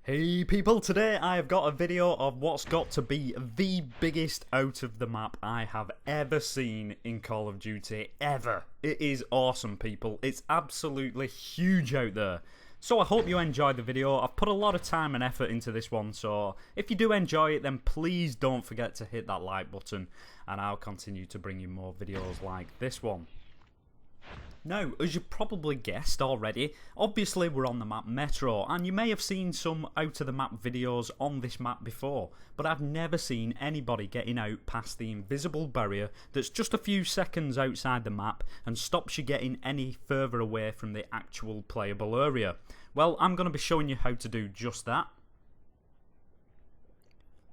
Hey people, today I have got a video of what's got to be the biggest out of the map I have ever seen in Call of Duty, ever. It is awesome people, it's absolutely huge out there. So I hope you enjoyed the video. I've put a lot of time and effort into this one, so if you do enjoy it then please don't forget to hit that like button and I'll continue to bring you more videos like this one. Now, as you probably guessed already, obviously we're on the map Metro, and you may have seen some out of the map videos on this map before, but I've never seen anybody getting out past the invisible barrier that's just a few seconds outside the map and stops you getting any further away from the actual playable area. Well, I'm going to be showing you how to do just that.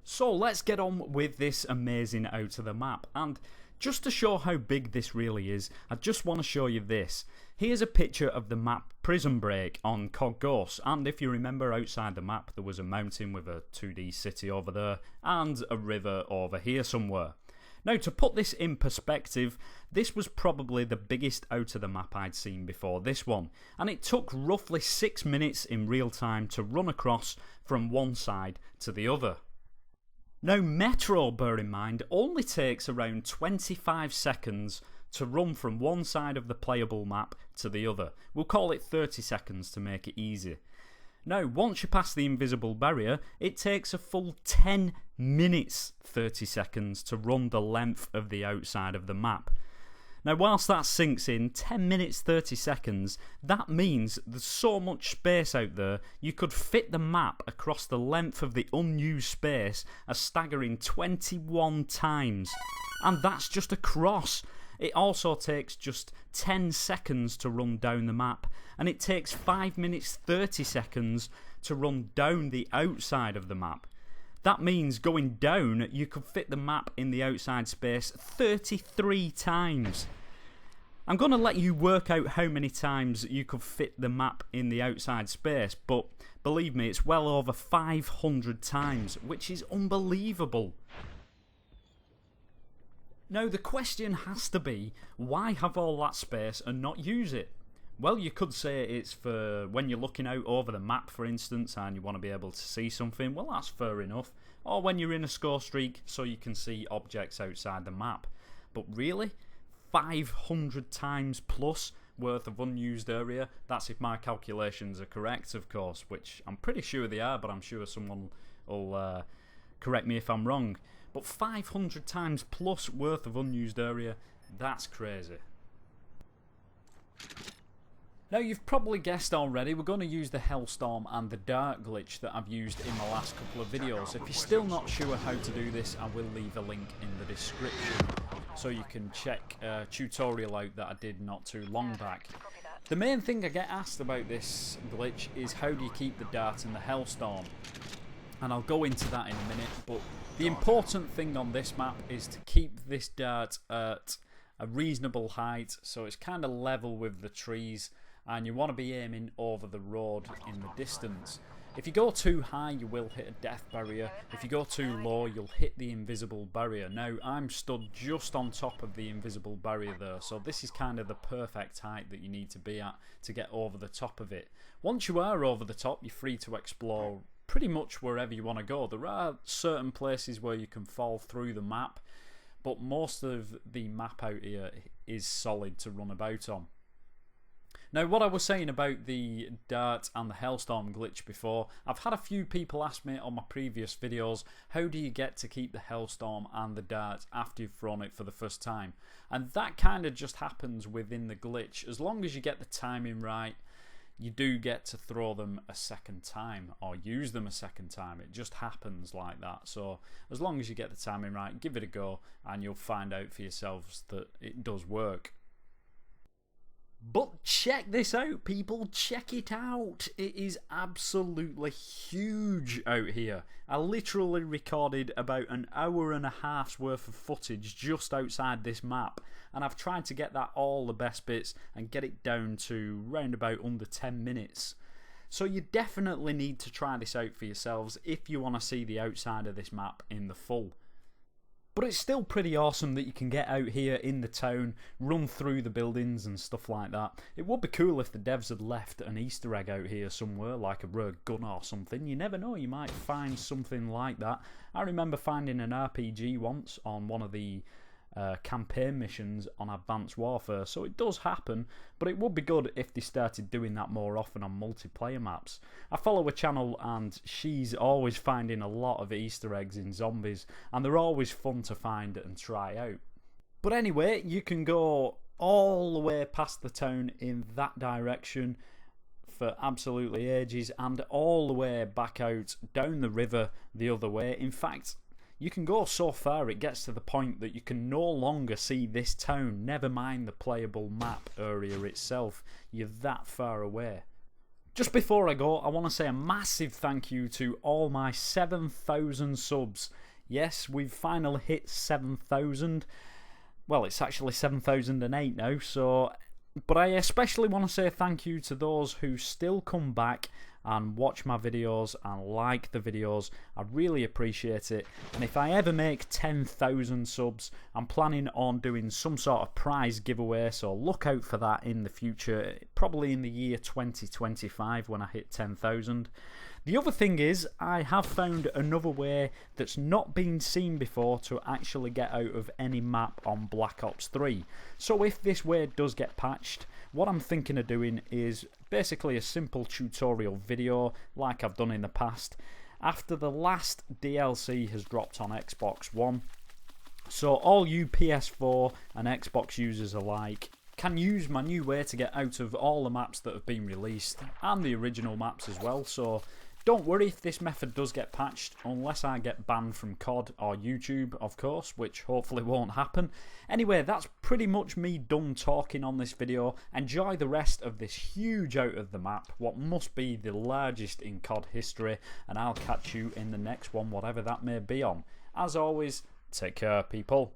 So let's get on with this amazing out of the map, and just to show how big this really is, I just want to show you this. Here's a picture of the map Prison Break on COD Ghosts, and if you remember outside the map there was a mountain with a 2D city over there and a river over here somewhere. Now to put this in perspective, this was probably the biggest out of the map I'd seen before this one, and it took roughly 6 minutes in real time to run across from one side to the other. Now Metro, bear in mind, only takes around 25 seconds to run from one side of the playable map to the other. We'll call it 30 seconds to make it easy. Now once you pass the invisible barrier, it takes a full 10 minutes 30 seconds to run the length of the outside of the map. Now whilst that sinks in, 10 minutes 30 seconds, that means there's so much space out there you could fit the map across the length of the unused space a staggering 21 times. And that's just across. It also takes just 10 seconds to run down the map, and it takes 5 minutes 30 seconds to run down the outside of the map. That means going down, you could fit the map in the outside space 33 times. I'm going to let you work out how many times you could fit the map in the outside space, but believe me, it's well over 500 times, which is unbelievable. Now the question has to be, why have all that space and not use it? Well, you could say it's for when you're looking out over the map, for instance, and you want to be able to see something. Well, that's fair enough. Or when you're in a score streak so you can see objects outside the map. But really? 500 times plus worth of unused area? That's if my calculations are correct, of course, which I'm pretty sure they are, but I'm sure someone will correct me if I'm wrong. But 500 times plus worth of unused area, that's crazy. Now you've probably guessed already, we're going to use the Hellstorm and the Dart glitch that I've used in the last couple of videos. If you're still not sure how to do this, I will leave a link in the description so you can check a tutorial out that I did not too long back. The main thing I get asked about this glitch is how do you keep the Dart and the Hellstorm, and I'll go into that in a minute, but the important thing on this map is to keep this Dart at a reasonable height so it's kind of level with the trees, and you want to be aiming over the road in the distance. If you go too high you will hit a death barrier, if you go too low you'll hit the invisible barrier. Now I'm stood just on top of the invisible barrier there, so this is kind of the perfect height that you need to be at to get over the top of it. Once you are over the top you're free to explore pretty much wherever you want to go. There are certain places where you can fall through the map, but most of the map out here is solid to run about on. Now what I was saying about the Dart and the Hellstorm glitch before, I've had a few people ask me on my previous videos, how do you get to keep the Hellstorm and the Dart after you've thrown it for the first time? And that kind of just happens within the glitch. As long as you get the timing right, you do get to throw them a second time or use them a second time. It just happens like that. So as long as you get the timing right, give it a go and you'll find out for yourselves that it does work. But check this out people, check it out. It is absolutely huge out here. I literally recorded about an hour and a half's worth of footage just outside this map, and I've tried to get that all the best bits and get it down to round about under 10 minutes. So you definitely need to try this out for yourselves if you want to see the outside of this map in the full. But it's still pretty awesome that you can get out here in the town, run through the buildings and stuff like that. It would be cool if the devs had left an Easter egg out here somewhere, like a rare gun or something. You never know, you might find something like that. I remember finding an RPG once on one of the campaign missions on Advanced Warfare, so it does happen, but it would be good if they started doing that more often on multiplayer maps. I follow a channel and she's always finding a lot of Easter eggs in zombies, and they're always fun to find and try out. But anyway, you can go all the way past the town in that direction for absolutely ages, and all the way back out down the river the other way. In fact, you can go so far it gets to the point that you can no longer see this town, never mind the playable map area itself. You're that far away. Just before I go, I want to say a massive thank you to all my 7,000 subs. Yes, we've finally hit 7,000. Well, it's actually 7,008 now, so... But I especially want to say thank you to those who still come back and watch my videos and like the videos. I really appreciate it. And if I ever make 10,000 subs, I'm planning on doing some sort of prize giveaway, so look out for that in the future, probably in the year 2025 when I hit 10,000. The other thing is, I have found another way that's not been seen before to actually get out of any map on Black Ops 3. So if this way does get patched, what I'm thinking of doing is basically a simple tutorial video like I've done in the past after the last DLC has dropped on Xbox One. So all you PS4 and Xbox users alike can use my new way to get out of all the maps that have been released, and the original maps as well. So don't worry if this method does get patched, unless I get banned from COD or YouTube, of course, which hopefully won't happen. Anyway, that's pretty much me done talking on this video. Enjoy the rest of this huge out of the map, what must be the largest in COD history, and I'll catch you in the next one, whatever that may be on. As always, take care, people.